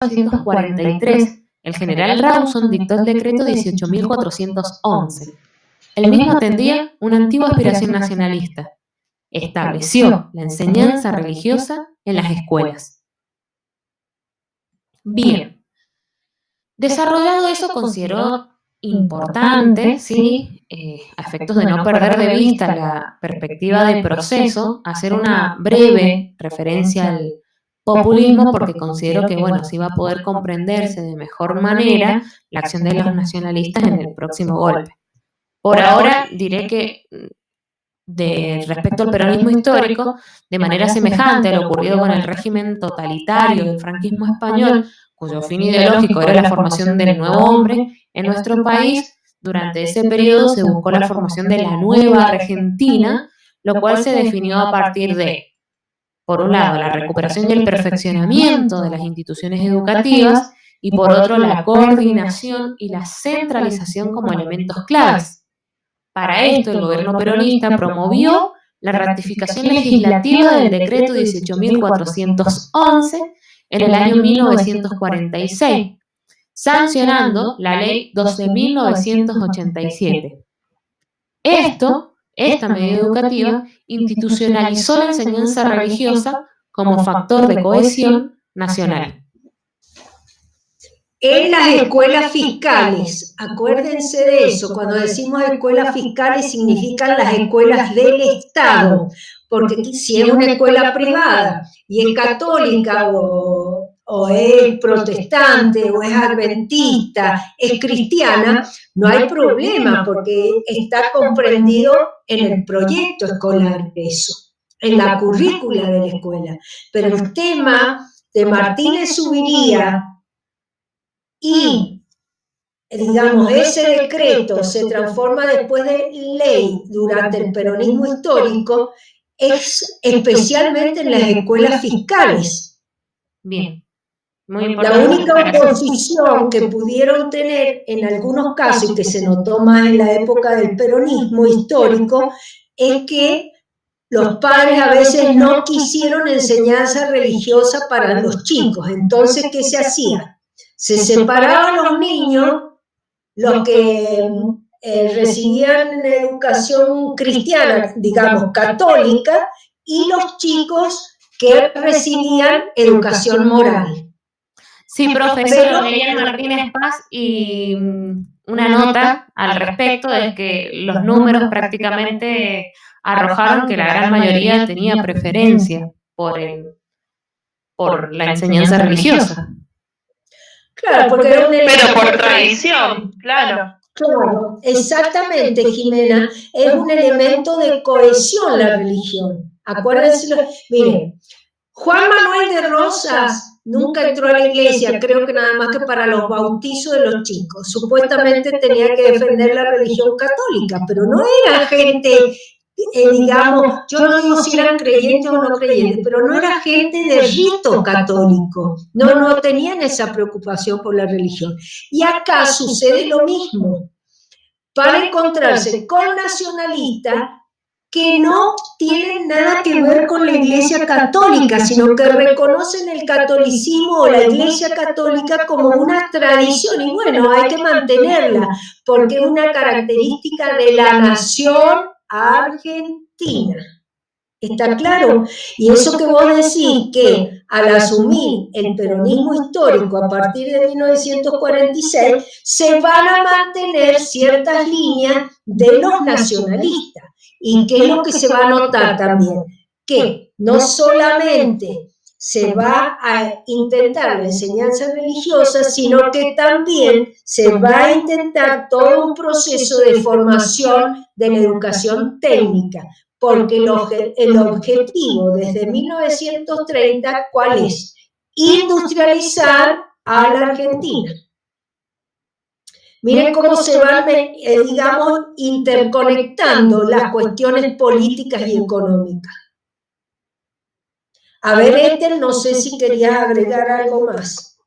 1943, el general Rawson dictó el decreto 18.411. El mismo atendía una antigua aspiración nacionalista. Estableció la enseñanza religiosa en las escuelas. Bien, desarrollado eso, consideró importante, ¿sí? A efectos de no perder de vista la perspectiva de proceso, hacer una breve referencia al populismo, porque considero que, bueno, así va a poder comprenderse de mejor manera la acción de los nacionalistas en el próximo golpe. Por ahora diré que, respecto al peronismo histórico, de manera semejante a lo ocurrido con el régimen totalitario del franquismo español, cuyo fin ideológico era la formación del nuevo hombre, en nuestro país, durante ese periodo se buscó la formación de la nueva Argentina, lo cual se definió a partir de, por un lado, la recuperación y el perfeccionamiento de las instituciones educativas, y por otro, la coordinación y la centralización como elementos claves. Para esto, el gobierno peronista promovió la ratificación legislativa del decreto 18.411 en el año 1946, sancionando la ley 12.987. Esta medida educativa institucionalizó la enseñanza religiosa como factor de cohesión nacional. En las escuelas fiscales, acuérdense de eso, cuando decimos escuelas fiscales significan las escuelas del Estado, porque si es una escuela privada y es católica o es protestante o es adventista, es cristiana, no hay problema porque está comprendido en el proyecto escolar eso, en la currícula de la escuela. Pero el tema de Martínez Zuviría y, digamos, ese decreto se transforma después de ley durante el peronismo histórico, es especialmente en las escuelas fiscales. Bien. Muy importante. La única oposición que pudieron tener en algunos casos, y que se notó más en la época del peronismo histórico, es que los padres a veces no quisieron enseñanza religiosa para los chicos. Entonces, ¿qué se hacía? Se separaban los niños, los que recibían educación cristiana, digamos, católica, y los chicos que recibían educación moral. Sí, profe, eso lo leía Martínez Paz, y una nota al respecto es que los números prácticamente arrojaron que la gran mayoría tenía preferencia por la enseñanza religiosa. Claro, porque era un elemento. Pero por tradición, claro. Claro, exactamente, Jimena, es un elemento de cohesión la religión. Acuérdense, miren, Juan Manuel de Rosas nunca entró a la iglesia, creo que nada más que para los bautizos de los chicos. Supuestamente tenía que defender la religión católica, pero no era gente, digamos, yo no digo si eran creyentes o no creyentes, pero no era gente de rito católico. No tenían esa preocupación por la religión. Y acá sucede lo mismo. Para encontrarse con nacionalistas que no tienen nada que ver con la Iglesia Católica, sino que reconocen el catolicismo o la Iglesia Católica como una tradición, y bueno, hay que mantenerla, porque es una característica de la nación argentina. ¿Está claro? Y eso que vos decís, que al asumir el peronismo histórico a partir de 1946, se van a mantener ciertas líneas de los nacionalistas. ¿Y qué es lo que se va a notar también? Que no solamente se va a intentar la enseñanza religiosa, sino que también se va a intentar todo un proceso de formación de la educación técnica, porque el objetivo desde 1930, ¿cuál es? Industrializar a la Argentina. Miren cómo se van, digamos, interconectando las cuestiones políticas y económicas. A ver, Ethel, no sé si querías agregar algo más.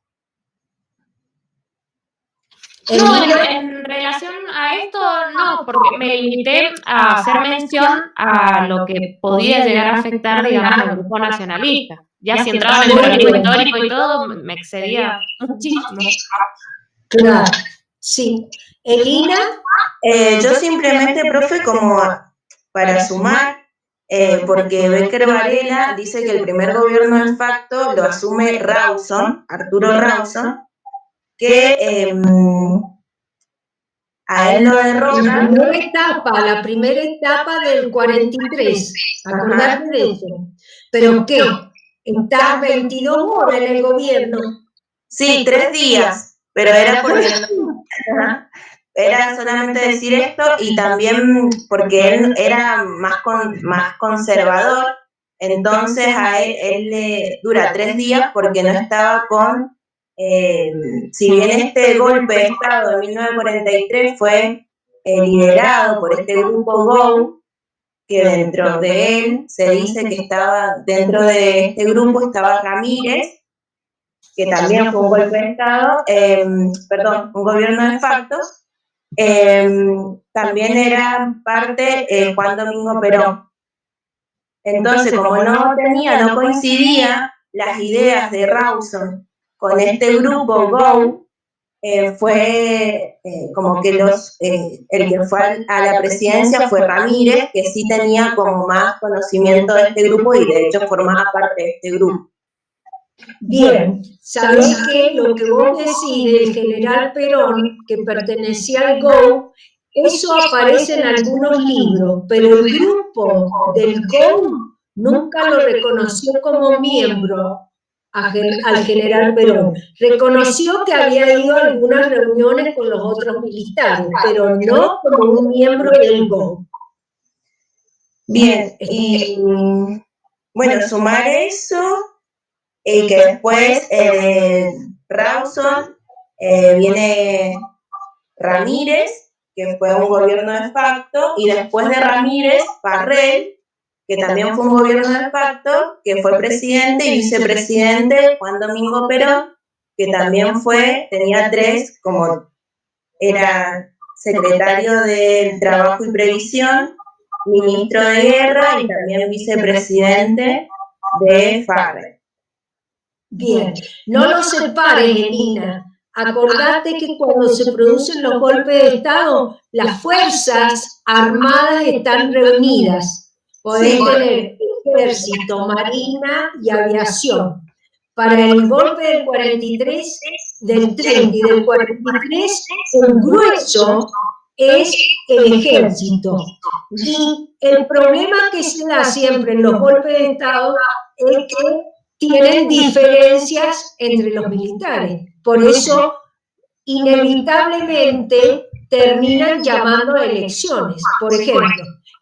No, Elina, en relación a esto, no, porque me limité a hacer mención a lo que podía llegar a afectar, digamos, al grupo nacionalista. Ya si entraban en muy el periodo bien, histórico y todo, me excedía muchísimo. claro, sí. Elina, Yo simplemente, profe, como para sumar, porque Becker Varela dice que el primer gobierno de facto lo asume Rawson, Arturo Rawson, que a él lo derrocan. la primera etapa del 43, acordate de eso. ¿Pero qué? Estás 22 horas en el gobierno. Sí, 3 días, pero era porque era solamente decir esto y también porque él era más conservador, entonces a él le dura 3 días porque no estaba con, si bien este golpe de Estado de 1943 fue liderado por este grupo GO, que dentro de él se dice que estaba, dentro de este grupo estaba Ramírez, que también fue un golpe de Estado, perdón, un gobierno de facto. También era parte Juan Domingo Perón. Entonces, como no coincidía las ideas de Rawson con este grupo GO, fue como que el que fue a la presidencia fue Ramírez, que sí tenía como más conocimiento de este grupo y de hecho formaba parte de este grupo. Bien, sabés que lo que vos decís del general Perón, que pertenecía al GO, eso aparece en algunos libros, pero el grupo del GO nunca lo reconoció como miembro al general Perón. Reconoció que había ido a algunas reuniones con los otros militares, pero no como un miembro del GO. Bien, y bueno, sumar eso, y que después de Rawson viene Ramírez, que fue un gobierno de facto, y después de Ramírez, Farrell, que también fue un gobierno de facto, que fue presidente y vicepresidente Juan Domingo Perón, que también tenía 3, como era secretario de Trabajo y Previsión, ministro de Guerra y también vicepresidente de Farrell. Bien, no los separes, Elina. Acordate que cuando se producen los golpes de Estado, las fuerzas armadas están reunidas. Podés tener ejército, marina y aviación. Para el golpe del 43, del 30 y del 43, el grueso es el ejército. Y el problema que se da siempre en los golpes de Estado es que tienen diferencias entre los militares. Por eso, inevitablemente, terminan llamando a elecciones. Por ejemplo,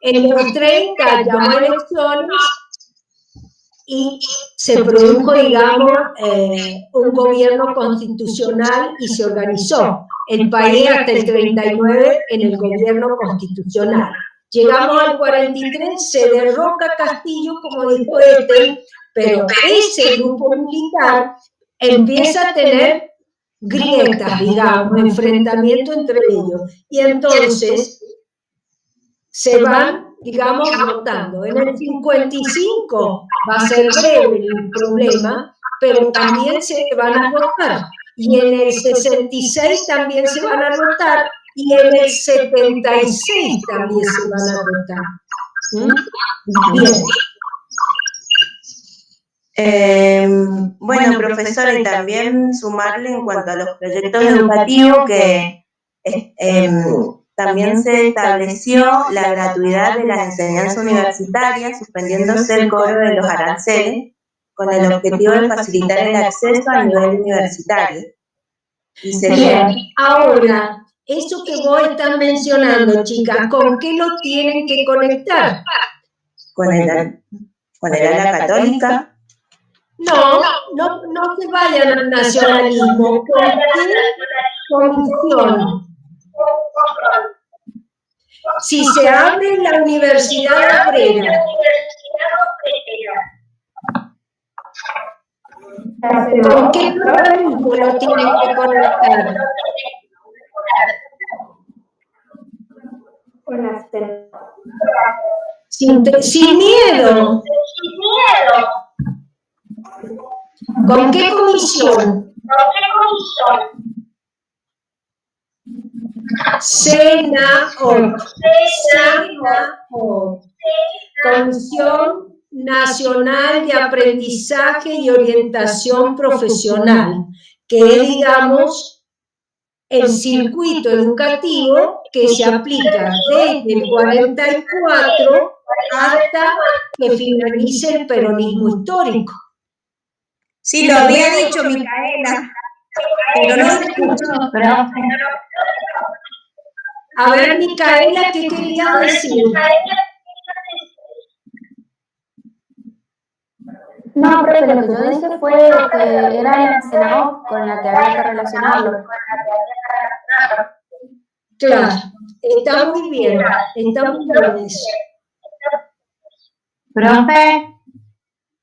en los 30 llamó a elecciones y se produjo, digamos, un gobierno constitucional y se organizó el país hasta el 39 en el gobierno constitucional. Llegamos al 43, se derroca Castillo, como dijo pero ese grupo militar empieza a tener grietas, digamos, enfrentamiento entre ellos. Y entonces se van, digamos, rotando. En el 55 va a ser breve el problema, pero también se van a rotar. Y en el 66 también se van a rotar, y en el 76 también se van a rotar. Bien. Bueno, profesora, y también sumarle en cuanto a los proyectos educativos que también se estableció la gratuidad de las enseñanzas universitarias, suspendiéndose el cobro de los aranceles, con el objetivo de facilitar el acceso a nivel universitario. Bien, ahora, eso que vos estás mencionando, chicas, ¿con qué lo tienen que conectar? Con el ala católica. No se vayan al nacionalismo. ¿Con qué comisión? Si se abre la Universidad Obrera, ¿con qué organismo lo tienen que conectar? Sin miedo. ¿Con qué comisión? SENAOC. Comisión Nacional de Aprendizaje y Orientación Profesional, que es, digamos, el circuito educativo que se aplica desde el 44 hasta que finalice el peronismo histórico. Sí, lo había dicho Micaela, pero no se escuchó. A ver, Micaela, ¿qué querías decir? No, profe, lo que yo dije fue que era la SENAOC con la que había que relacionarlo. Claro, está muy bien eso. Profe,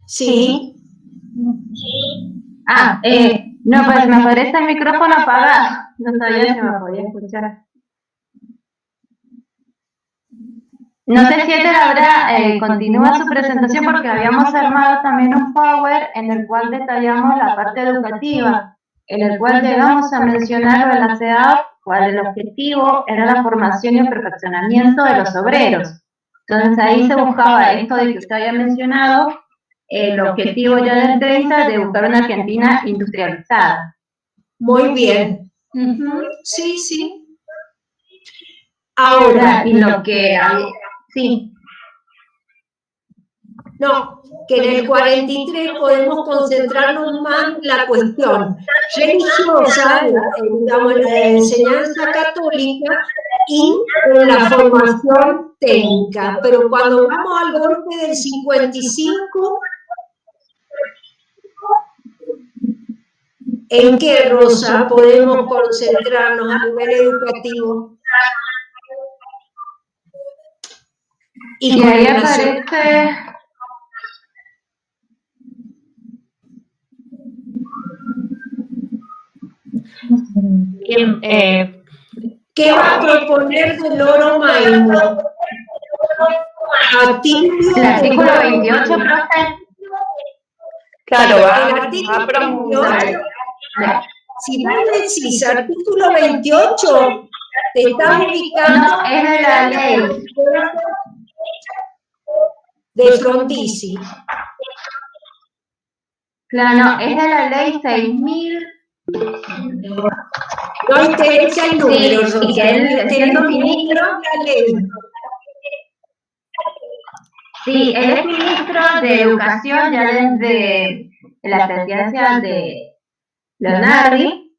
Sí. no, pues me aparece el micrófono apagado. No sabía si me podía escuchar. No sé si esta ahora continúa su presentación porque habíamos armado también un Power en el cual detallamos la parte educativa, en el cual llegamos a mencionar en la CEDAW cuál el objetivo era la formación y el perfeccionamiento de los obreros. Entonces ahí se buscaba esto de que usted había mencionado, el objetivo ya del 30 de buscar una Argentina industrializada. Muy bien. Sí, sí. Ahora, y lo que... Sí. No, que en el 43 podemos concentrarnos más en la cuestión religiosa, digamos, en la enseñanza católica y en la formación técnica. Pero cuando vamos al golpe del 55, ¿en qué, Rosa, podemos concentrarnos a nivel educativo? Y ahí aparece... ¿Qué va a proponer del oro maíno? El artículo 28, profe. Claro, El artículo 28, si vos decís artículo 28, te estás ubicando... No, es de la ley. De Frondizi. Claro, no, es de la ley 6.000. No interesa el número, Sí, Rosa. y que él, siendo ministro, la ley. Sí, él es ministro de Educación ya desde la presidencia de Leonardi,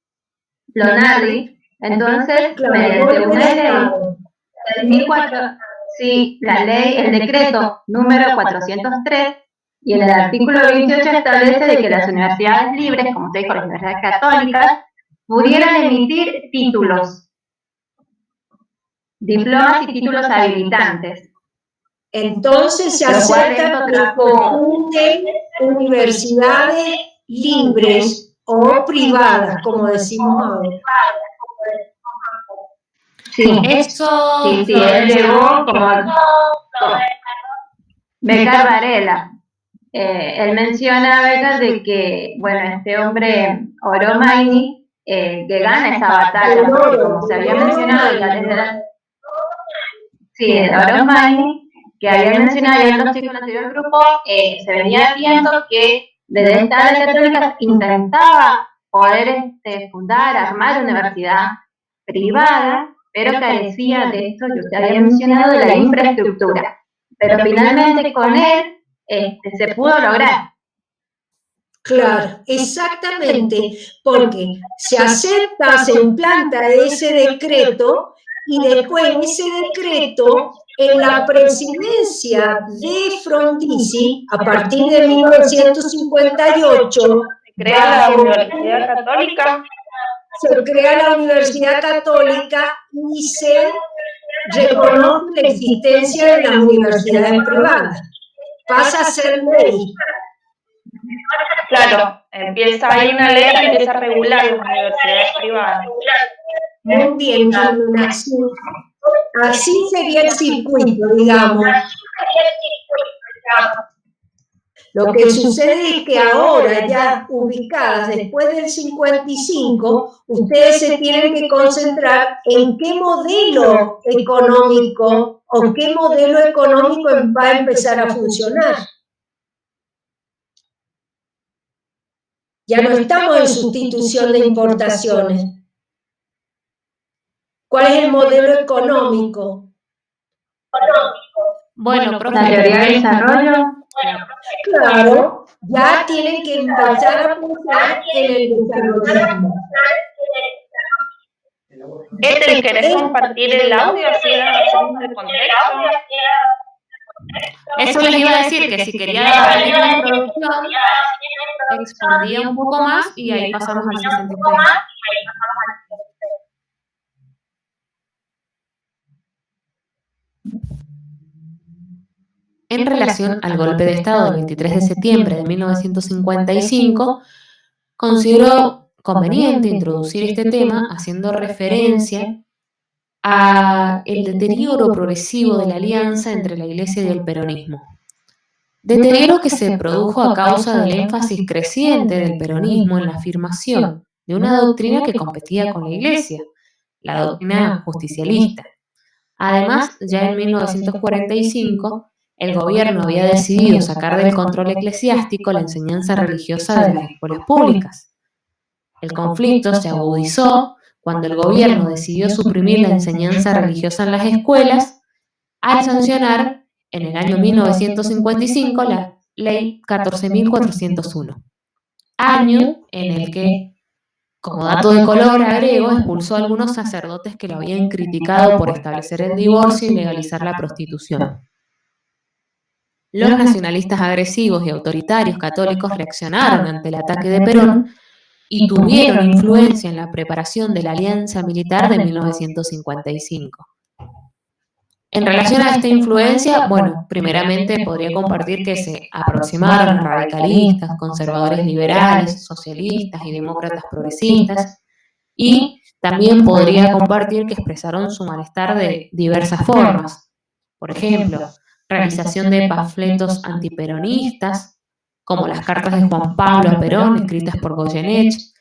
entonces, mediante una ley, 6.004, sí, la ley, el decreto número 403, y en el artículo 28 establece de que las universidades libres, como usted dijo, las universidades católicas, pudieran emitir títulos, diplomas y títulos habilitantes. Entonces se acepta que conjunten universidades libres o privadas, como decimos ahora. Sí, Eso. sí, él llegó como Becar Varela. Él menciona a Becar de que, bueno, este hombre, Oromaini, que gana esa batalla, porque como se había mencionado ya desde la... Sí, Oromaini, que había mencionado ya en los chicos del anterior grupo, se venía viendo que desde esta área católica intentaba poder fundar, armar una universidad privada, pero carecía de esto que usted había mencionado, de la infraestructura. Pero finalmente con él se pudo lograr. Claro, exactamente, porque se acepta, se implanta ese decreto y después ese decreto en la presidencia de Frondizi, a partir de 1958, se crea la Universidad Católica. Se crea la Universidad Católica y se reconoce la existencia de las universidades privadas. Pasa a ser ley. Claro, hay una ley que empieza a regular las universidades privadas. Muy bien, Carolina. Así sería el circuito, digamos. Lo que sucede es que ahora, ya ubicadas después del 55, ustedes se tienen que concentrar en qué modelo económico o qué modelo económico va a empezar a funcionar. Ya no estamos en sustitución de importaciones. ¿Cuál es el modelo económico? Bueno, La profe, teoría del desarrollo. Claro, ya tienen que empezar a pensar en el desarrollismo. Ethel, ¿querés compartir el audio así hacemos el contexto? eso les iba a decir, que si quería dar una introducción, expandía un poco más y ahí pasamos al 66. En relación al golpe de Estado del 23 de septiembre de 1955, considero conveniente introducir este tema haciendo referencia a el deterioro progresivo de la alianza entre la Iglesia y el peronismo. Deterioro que se produjo a causa del énfasis creciente del peronismo en la afirmación de una doctrina que competía con la Iglesia, la doctrina justicialista. Además, ya en 1945, el gobierno había decidido sacar del control eclesiástico la enseñanza religiosa de las escuelas públicas. El conflicto se agudizó cuando el gobierno decidió suprimir la enseñanza religiosa en las escuelas al sancionar en el año 1955 la Ley 14.401, año en el que, como dato de color, agrego, expulsó a algunos sacerdotes que lo habían criticado por establecer el divorcio y legalizar la prostitución. Los nacionalistas agresivos y autoritarios católicos reaccionaron ante el ataque de Perón y tuvieron influencia en la preparación de la alianza militar de 1955. En relación a esta influencia, bueno, primeramente podría compartir que se aproximaron a radicalistas, conservadores liberales, socialistas y demócratas progresistas, y también podría compartir que expresaron su malestar de diversas formas. Por ejemplo, realización de panfletos antiperonistas, como las cartas de Juan Pablo a Perón escritas por Goyeneche,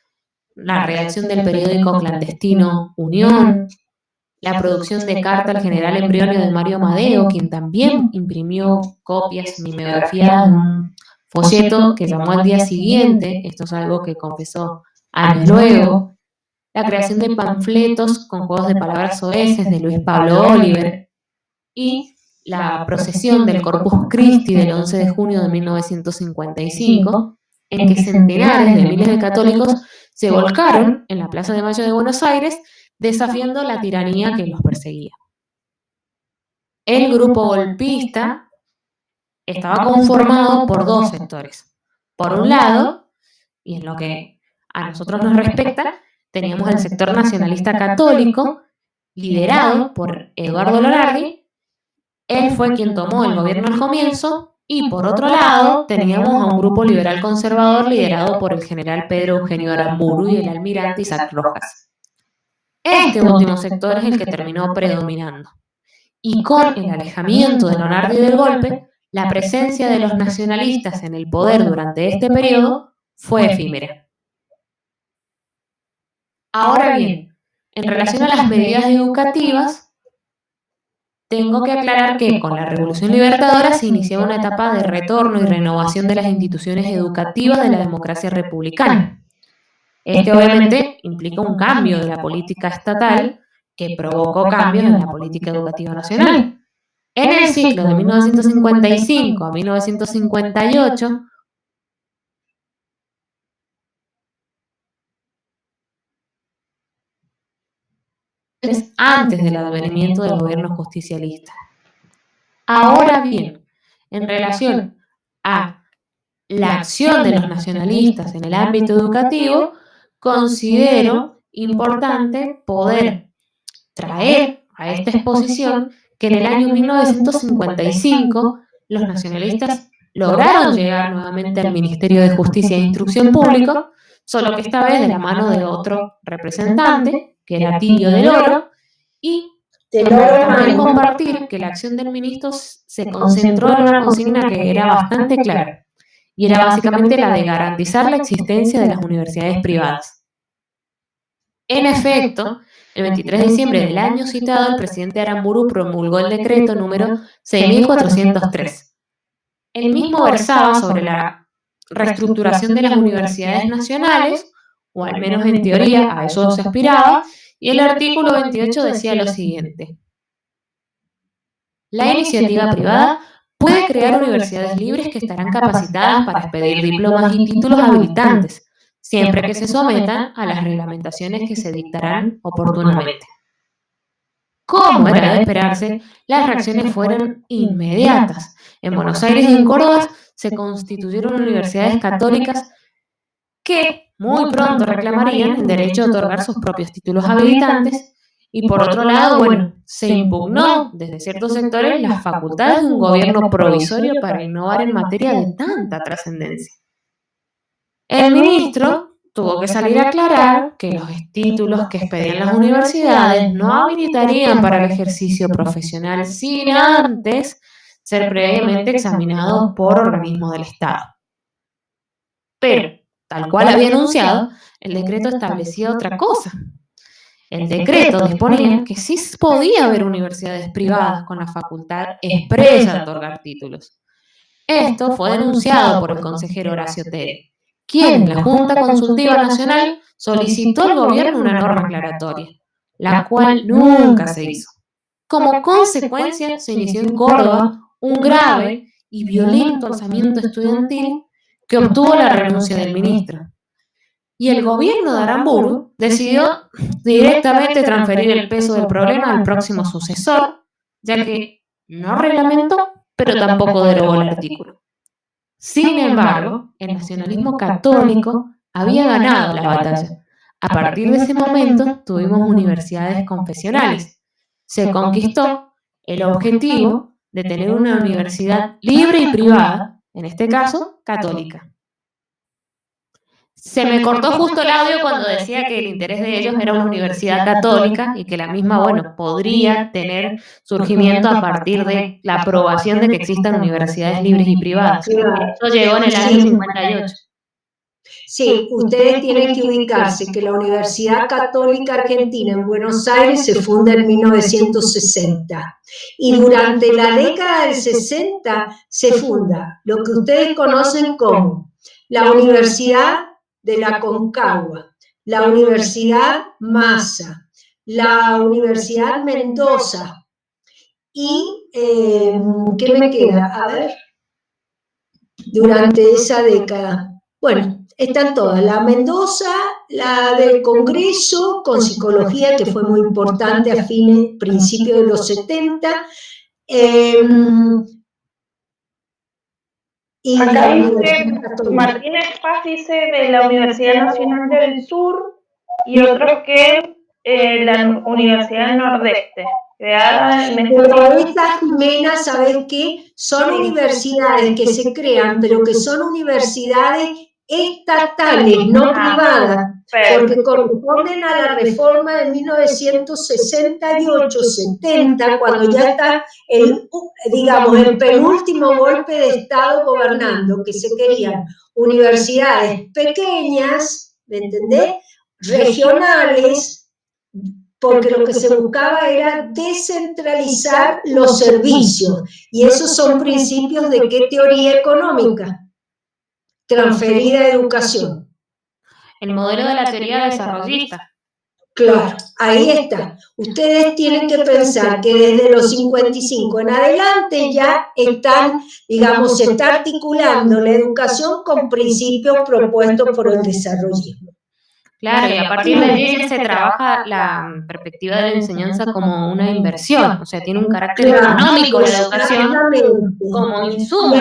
la redacción del periódico clandestino Unión, la producción de carta al general Embrionio de Mario Amadeo, quien también imprimió copias mimeografiadas de un folleto que llamó al día siguiente, esto es algo que confesó años luego, la creación de panfletos con juegos de palabras soeces de Luis Pablo Oliver y la procesión del Corpus Christi del 11 de junio de 1955, en que centenares de miles de católicos se volcaron en la Plaza de Mayo de Buenos Aires desafiando la tiranía que los perseguía. El grupo golpista estaba conformado por dos sectores. Por un lado, y en lo que a nosotros nos respecta, teníamos el sector nacionalista católico, liderado por Eduardo Lonardi. Él fue quien tomó el gobierno al comienzo, y por otro lado, teníamos a un grupo liberal conservador liderado por el general Pedro Eugenio Aramburu y el almirante Isaac Rojas. Este último sector es el que terminó predominando. Y con el alejamiento de Lonardi del golpe, la presencia de los nacionalistas en el poder durante este periodo fue efímera. Ahora bien, en relación a las medidas educativas, tengo que aclarar que con la Revolución Libertadora se inició una etapa de retorno y renovación de las instituciones educativas de la democracia republicana. Este obviamente implica un cambio de la política estatal que provocó cambios en la política educativa nacional. En el ciclo de 1955 a 1958, antes del advenimiento del gobierno justicialista. Ahora bien, en relación a la acción de los nacionalistas en el ámbito educativo, considero importante poder traer a esta exposición que en el año 1955 los nacionalistas lograron llegar nuevamente al Ministerio de Justicia e Instrucción Pública, solo que esta vez de la mano de otro representante, que era Tilio del Oro, y Te lo También mando. compartir que la acción del ministro se concentró en una consigna que era bastante clara, y era básicamente la de garantizar la existencia de las universidades privadas. En efecto, el 23 de diciembre del año citado, el presidente Aramburu promulgó el decreto número 6403. El mismo versaba sobre la reestructuración de las universidades nacionales, o al menos en teoría a eso se aspiraba, y el artículo 28 decía lo siguiente: la iniciativa privada puede crear universidades libres que estarán capacitadas para expedir diplomas y títulos habilitantes, siempre que se sometan a las reglamentaciones que se dictarán oportunamente. Como era de esperarse, las reacciones fueron inmediatas. En Buenos Aires y en Córdoba se constituyeron universidades católicas que muy pronto reclamarían el derecho de otorgar sus propios títulos habilitantes. Y por otro lado, bueno, se impugnó desde ciertos sectores las facultades de un gobierno provisorio para innovar en materia de tanta trascendencia. El ministro tuvo que salir a aclarar que los títulos que expedían las universidades no habilitarían para el ejercicio profesional sin antes ser previamente examinados por organismos del Estado. Pero, tal cual había anunciado, el decreto establecía otra cosa. El decreto disponía que sí podía haber universidades privadas con la facultad expresa de otorgar títulos. Esto fue denunciado por el consejero Horacio Tere, quien en la Junta Consultiva Nacional solicitó al gobierno una norma aclaratoria, la cual nunca se hizo. Como consecuencia, se inició en Córdoba un grave y violento alzamiento estudiantil que obtuvo la renuncia del ministro. Y el gobierno de Aramburu decidió directamente transferir el peso del problema al próximo sucesor, ya que no reglamentó, pero tampoco derogó el artículo. Sin embargo, el nacionalismo católico había ganado la batalla. A partir de ese momento tuvimos universidades confesionales. Se conquistó el objetivo de tener una universidad libre y privada, en este caso, católica. Se me cortó justo el audio cuando decía que el interés de ellos era una universidad católica y que la misma, bueno, podría tener surgimiento a partir de la aprobación de que existan universidades libres y privadas. Esto llegó en el año 58. Sí, ustedes tienen que ubicarse que la Universidad Católica Argentina en Buenos Aires se funda en 1960 y durante la década del 60 se funda lo que ustedes conocen como la Universidad de la Aconcagua, la Universidad Massa, la Universidad Mendoza y, ¿qué me queda? A ver, durante esa década. Bueno, están todas, la Mendoza, la del Congreso, con psicología, que fue muy importante a principios de los 70, y Acá la dice, Universidad Católica. Martínez Paz dice de la Universidad Nacional del Sur y otros que la Universidad del Nordeste, creada en Pero México. estas, Jimena, ¿sabes qué? Son universidades que se crean, pero que son universidades estatales, no privadas, porque corresponden a la reforma de 1968-70, cuando ya está el penúltimo golpe de Estado gobernando, que se querían universidades pequeñas, ¿me entendés? Regionales, porque lo que se buscaba era descentralizar los servicios, y esos son principios de qué teoría económica, transferida de educación. El modelo de la teoría desarrollista. Claro, ahí está. Ustedes tienen que pensar que desde los 55 en adelante ya están, digamos, se está articulando la educación con principios propuestos por el desarrollismo. Claro, y a partir de allí se trabaja la perspectiva de la enseñanza como una inversión, o sea, tiene un carácter económico la educación como insumo.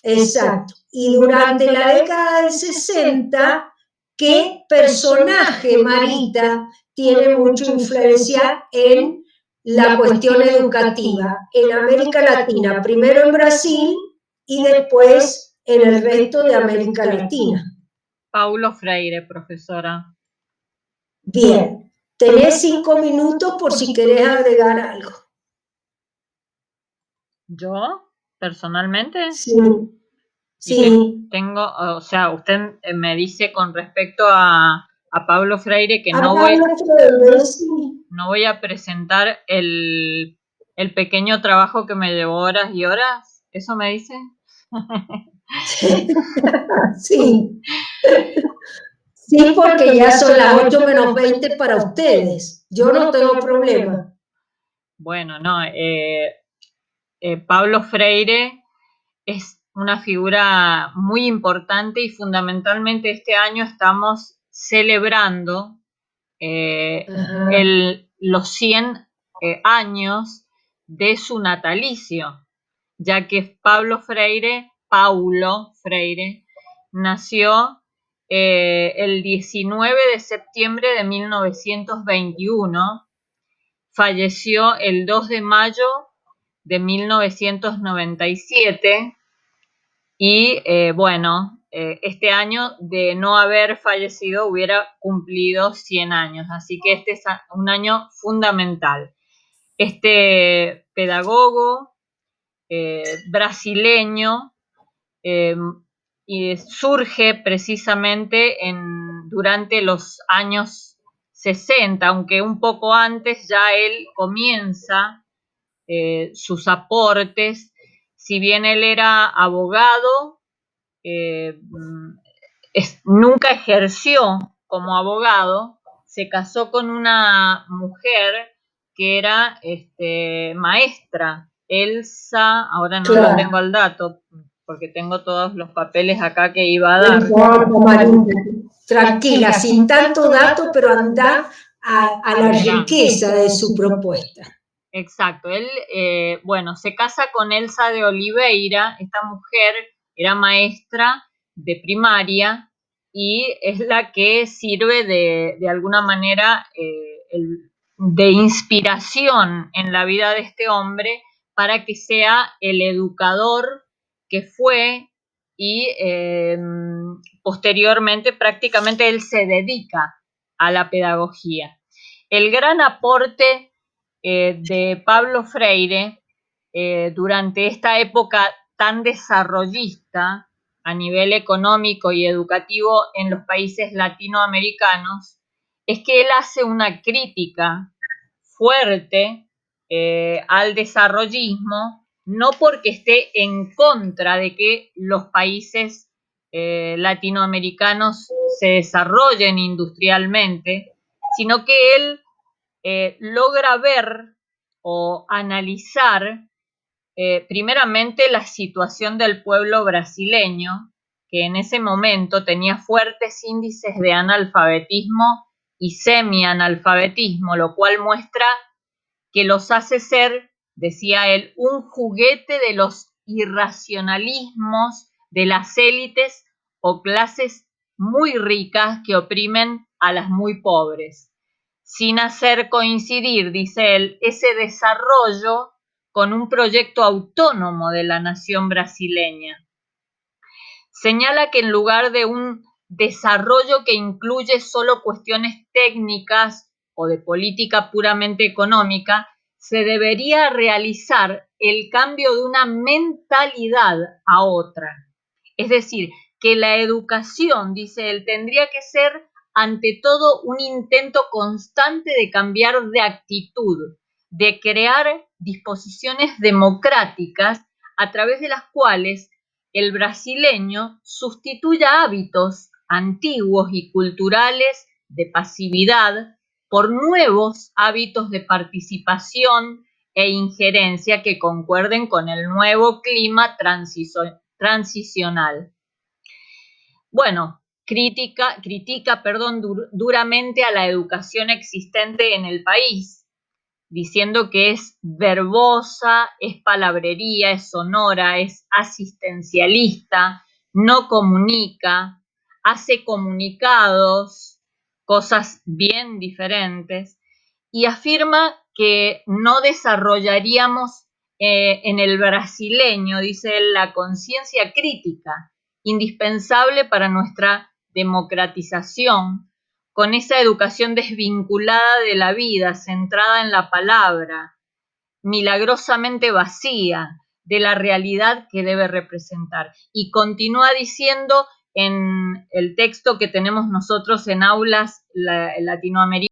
Exacto. Y durante la década del 60, ¿qué personaje, Marita, tiene mucha influencia en la cuestión educativa? En América Latina, primero en Brasil y después en el resto de América Latina. Paulo Freire, profesora. Bien. Tenés 5 minutos por si querés agregar algo. ¿Yo? ¿Personalmente? Sí. Y Sí. tengo, o sea, usted me dice con respecto a Pablo Freire que A no Pablo Freire, sí. voy a presentar el pequeño trabajo que me llevó horas y horas. ¿Eso me dice? Sí. Sí, porque ya son las 8 menos 20 para ustedes. Yo no tengo problema. Bueno, no, Pablo Freire es una figura muy importante y fundamentalmente este año estamos celebrando los 100 años de su natalicio, ya que Paulo Freire, nació el 19 de septiembre de 1921, falleció el 2 de mayo de 1997 y este año de no haber fallecido hubiera cumplido 100 años, así que este es un año fundamental. Este pedagogo brasileño y surge precisamente durante los años 60, aunque un poco antes ya él comienza sus aportes. Si bien él era abogado, nunca ejerció como abogado, se casó con una mujer que era maestra, Elsa, ahora no lo tengo al dato, porque tengo todos los papeles acá que iba a dar. Tranquila, sin tanto dato, pero anda a la riqueza de su propuesta. Exacto, él, se casa con Elsa de Oliveira, esta mujer era maestra de primaria y es la que sirve de alguna manera de inspiración en la vida de este hombre para que sea el educador que fue y posteriormente prácticamente él se dedica a la pedagogía. El gran aporte de Pablo Freire durante esta época tan desarrollista a nivel económico y educativo en los países latinoamericanos es que él hace una crítica fuerte al desarrollismo, no porque esté en contra de que los países latinoamericanos se desarrollen industrialmente, sino que él logra ver o analizar primeramente la situación del pueblo brasileño, que en ese momento tenía fuertes índices de analfabetismo y semi-analfabetismo, lo cual muestra que los hace ser, decía él, un juguete de los irracionalismos de las élites o clases muy ricas que oprimen a las muy pobres, sin hacer coincidir, dice él, ese desarrollo con un proyecto autónomo de la nación brasileña. Señala que en lugar de un desarrollo que incluye solo cuestiones técnicas o de política puramente económica, se debería realizar el cambio de una mentalidad a otra. Es decir, que la educación, dice él, tendría que ser ante todo un intento constante de cambiar de actitud, de crear disposiciones democráticas a través de las cuales el brasileño sustituya hábitos antiguos y culturales de pasividad por nuevos hábitos de participación e injerencia que concuerden con el nuevo clima transicional. Bueno, critica duramente a la educación existente en el país, diciendo que es verbosa, es palabrería, es sonora, es asistencialista, no comunica, hace comunicados, cosas bien diferentes, y afirma que no desarrollaríamos en el brasileño, dice él, la conciencia crítica, indispensable para nuestra democratización, con esa educación desvinculada de la vida, centrada en la palabra, milagrosamente vacía de la realidad que debe representar. Y continúa diciendo en el texto que tenemos nosotros en aulas latinoamericanas,